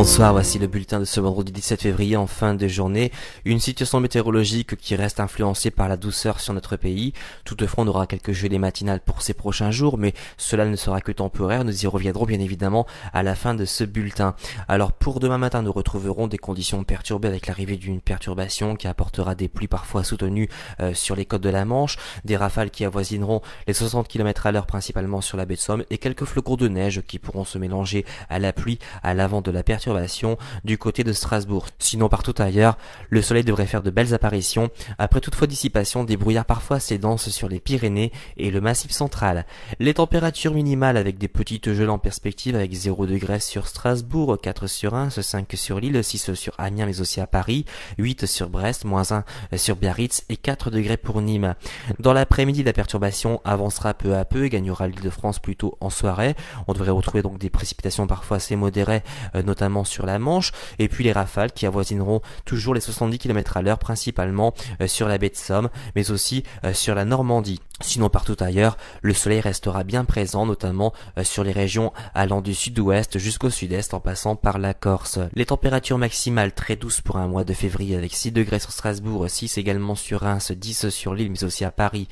Bonsoir, voici le bulletin de ce vendredi 17 février en fin de journée. Une situation météorologique qui reste influencée par la douceur sur notre pays. Toutefois, on aura quelques gelées matinales pour ces prochains jours, mais cela ne sera que temporaire. Nous y reviendrons bien évidemment à la fin de ce bulletin. Alors pour demain matin, nous retrouverons des conditions perturbées avec l'arrivée d'une perturbation qui apportera des pluies parfois soutenues sur les côtes de la Manche, des rafales qui avoisineront les 60 km à l'heure principalement sur la baie de Somme et quelques flocons de neige qui pourront se mélanger à la pluie à l'avant de la perturbation du côté de Strasbourg. Sinon partout ailleurs, le soleil devrait faire de belles apparitions, après toutefois dissipation des brouillards parfois assez denses sur les Pyrénées et le Massif central. Les températures minimales avec des petites gelées en perspective avec 0 degrés sur Strasbourg, 4 sur Reims, 5 sur Lille, 6 sur Amiens mais aussi à Paris, 8 sur Brest, moins 1 sur Biarritz et 4 degrés pour Nîmes. Dans l'après-midi, la perturbation avancera peu à peu et gagnera l'Île-de-France plutôt en soirée. On devrait retrouver donc des précipitations parfois assez modérées, notamment sur la Manche, et puis les rafales qui avoisineront toujours les 70 km à l'heure, principalement sur la baie de Somme, mais aussi sur la Normandie. Sinon partout ailleurs, le soleil restera bien présent, notamment sur les régions allant du sud-ouest jusqu'au sud-est en passant par la Corse. Les températures maximales très douces pour un mois de février avec 6 degrés sur Strasbourg, 6 également sur Reims, 10 sur Lille mais aussi à Paris,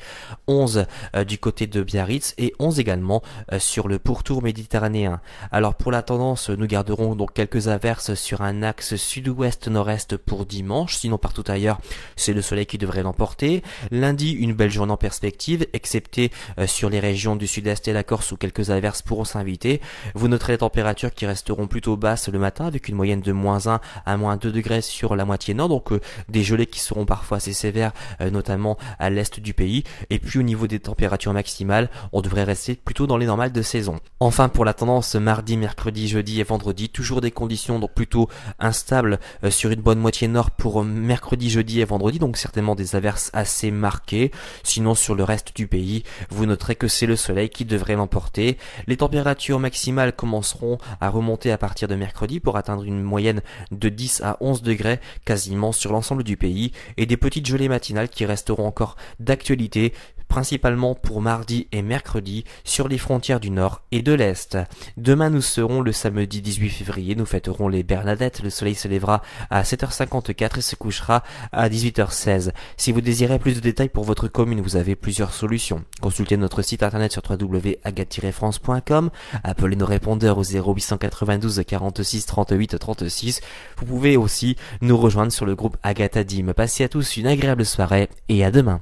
11 du côté de Biarritz et 11 également sur le pourtour méditerranéen. Alors pour la tendance, nous garderons donc quelques averses sur un axe sud-ouest-nord-est pour dimanche, sinon partout ailleurs c'est le soleil qui devrait l'emporter. Lundi, une belle journée en perspective, excepté sur les régions du sud-est et la Corse où quelques averses pourront s'inviter. Vous noterez les températures qui resteront plutôt basses le matin avec une moyenne de moins 1 à moins 2 degrés sur la moitié nord, donc des gelées qui seront parfois assez sévères, notamment à l'est du pays. Et puis au niveau des températures maximales, on devrait rester plutôt dans les normales de saison. Enfin pour la tendance mardi, mercredi, jeudi et vendredi, toujours des conditions donc plutôt instables sur une bonne moitié nord pour mercredi, jeudi et vendredi, donc certainement des averses assez marquées. Sinon sur le reste du pays, vous noterez que c'est le soleil qui devrait l'emporter. Les températures maximales commenceront à remonter à partir de mercredi pour atteindre une moyenne de 10 à 11 degrés quasiment sur l'ensemble du pays et des petites gelées matinales qui resteront encore d'actualité, principalement pour mardi et mercredi sur les frontières du nord et de l'est. Demain nous serons le samedi 18 février, nous fêterons les Bernadettes, le soleil se lèvera à 7h54 et se couchera à 18h16. Si vous désirez plus de détails pour votre commune, vous avez plusieurs solutions. Consultez notre site internet sur www.agat-france.com, appelez nos répondeurs au 0892 46 38 36. Vous pouvez aussi nous rejoindre sur le groupe Agatha Dim. Passez à tous une agréable soirée et à demain.